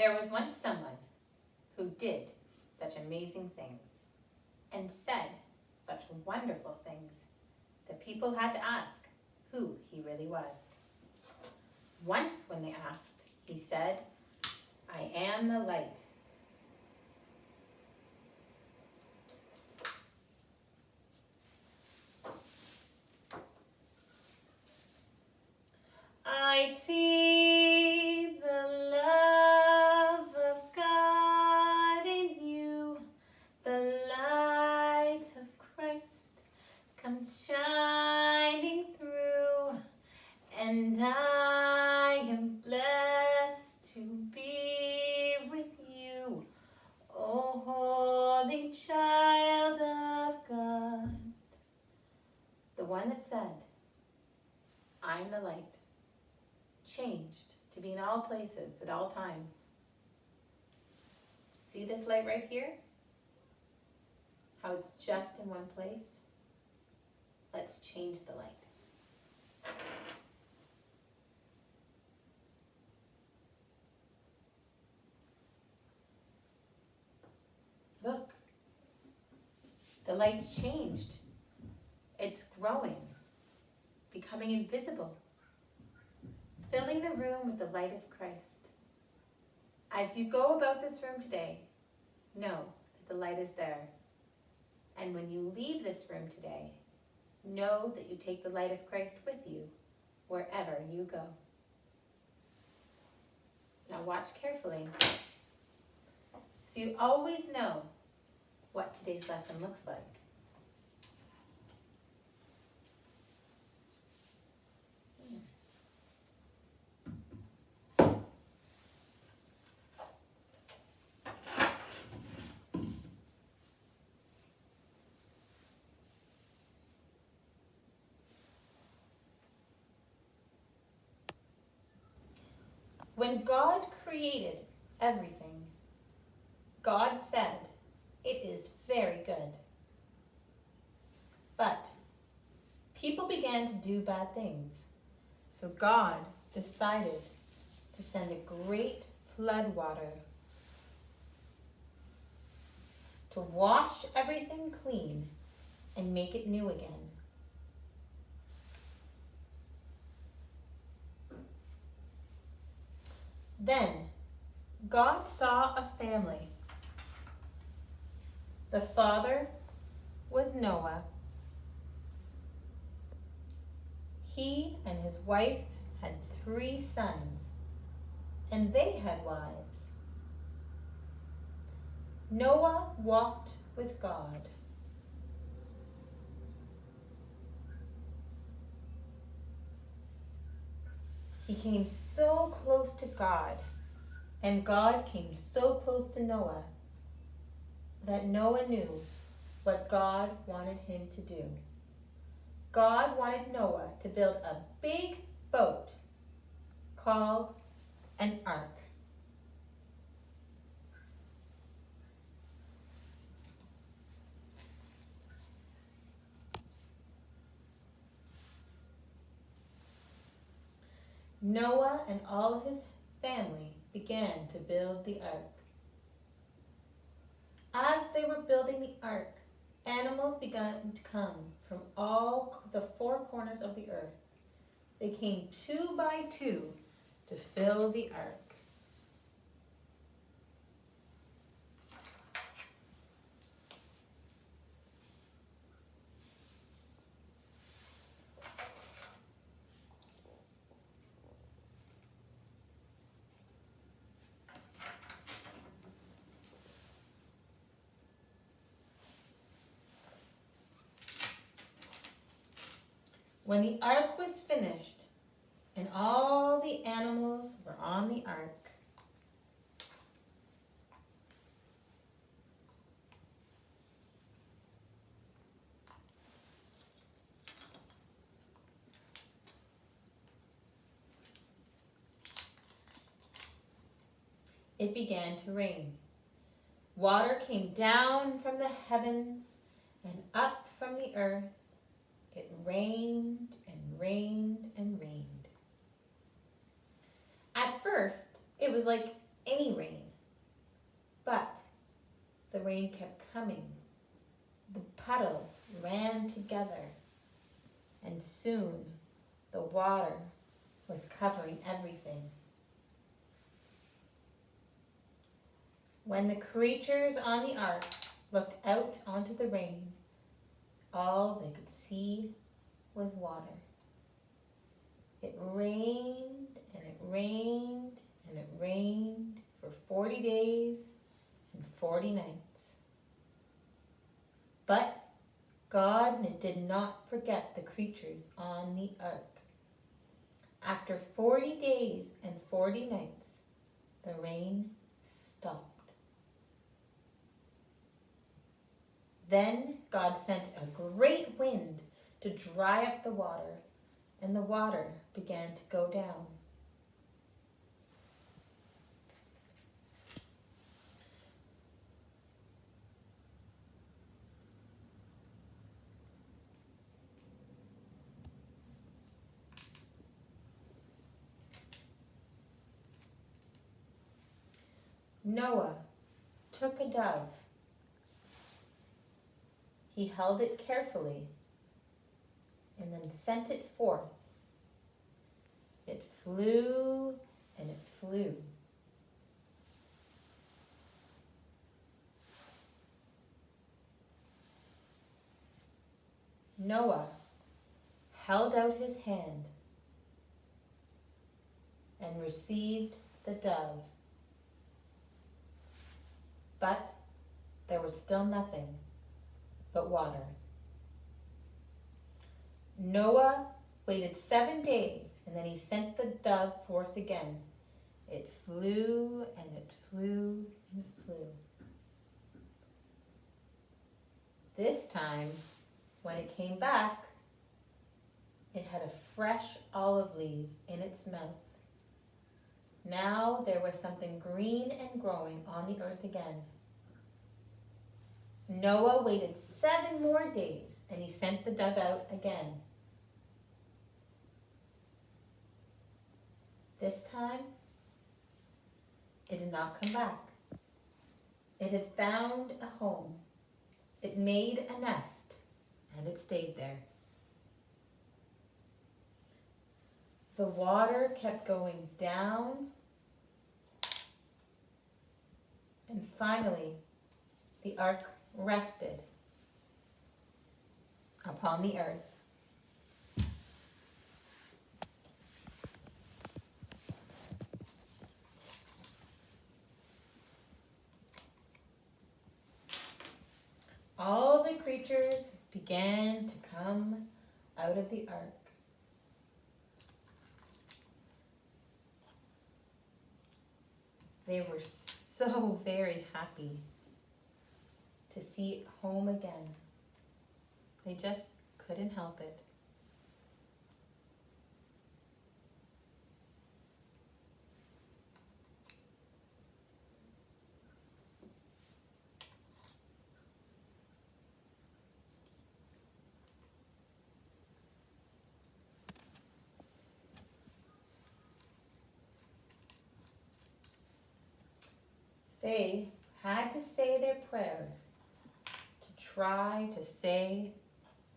There was once someone who did such amazing things and said such wonderful things that people had to ask who he really was. Once when they asked, he said, "I am the light." I see the love of God in you, the light of Christ comes shining through, and I am blessed to be with you, O holy child of God. The one that said, "I'm the light," changed to be in all places at all times. See this light right here? How it's just in one place? Let's change the light. Look, the light's changed. It's growing, becoming invisible, filling the room with the light of Christ. As you go about this room today, know that the light is there. And when you leave this room today, know that you take the light of Christ with you wherever you go. Now watch carefully, so you always know what today's lesson looks like. When God created everything, God said, "It is very good." But people began to do bad things. So God decided to send a great flood water to wash everything clean and make it new again. Then God saw a family. The father was Noah. He and his wife had 3 sons, and they had wives. Noah walked with God. He came so close to God, and God came so close to Noah, that Noah knew what God wanted him to do. God wanted Noah to build a big boat called an ark. Noah and all his family began to build the ark. As they were building the ark, animals began to come from all the 4 corners of the earth. They came 2 by 2 to fill the ark. When the ark was finished and all the animals were on the ark, it began to rain. Water came down from the heavens and up from the earth. It rained and rained and rained. At first, it was like any rain. But the rain kept coming. The puddles ran together, and soon the water was covering everything. When the creatures on the ark looked out onto the rain, all they could see was water. It rained and it rained and it rained for 40 days and 40 nights. But God did not forget the creatures on the ark. After 40 days and 40 nights, the rain stopped. Then God sent a great wind to dry up the water, and the water began to go down. Noah took a dove. He held it carefully and then sent it forth. It flew and it flew. Noah held out his hand and received the dove. But there was still nothing but water. Noah waited 7 days, and then he sent the dove forth again. It flew and it flew and it flew. This time, when it came back, it had a fresh olive leaf in its mouth. Now there was something green and growing on the earth again. Noah waited 7 more days, and he sent the dove out again. This time, it did not come back. It had found a home. It made a nest, and it stayed there. The water kept going down, and finally, the ark rested upon the earth. All the creatures began to come out of the ark. They were so very happy to see home again. They just couldn't help it. They had to say their prayers to try to say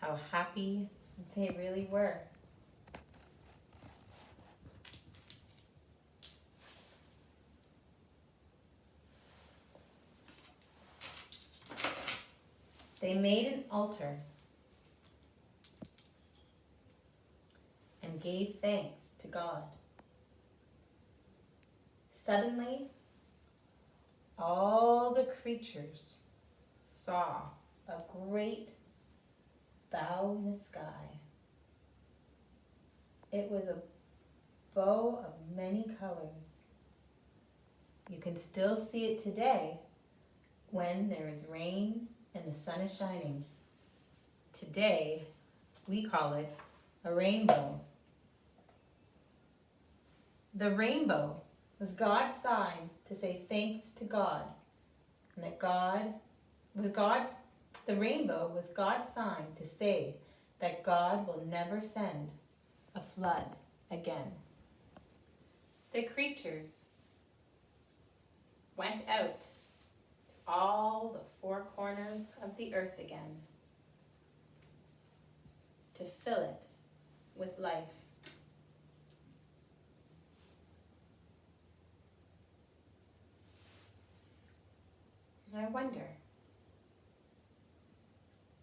how happy they really were. They made an altar and gave thanks to God. Suddenly, all the creatures saw a great bow in the sky. It was a bow of many colors. You can still see it today when there is rain and the sun is shining. Today, we call it a rainbow. The rainbow was God's sign to say thanks to God, and that the rainbow was God's sign to say that God will never send a flood again. The creatures went out to all the four corners of the earth again to fill it with life. And I wonder,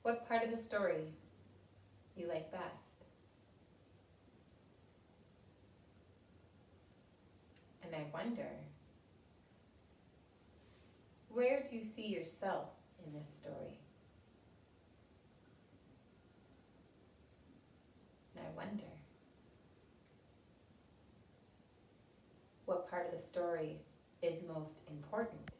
what part of the story you like best? And I wonder, where do you see yourself in this story? And I wonder, what part of the story is most important?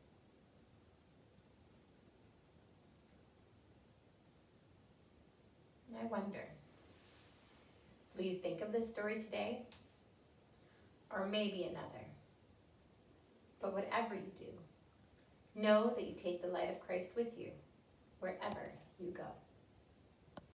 And I wonder, will you think of this story today? Or maybe another? But whatever you do, know that you take the light of Christ with you, wherever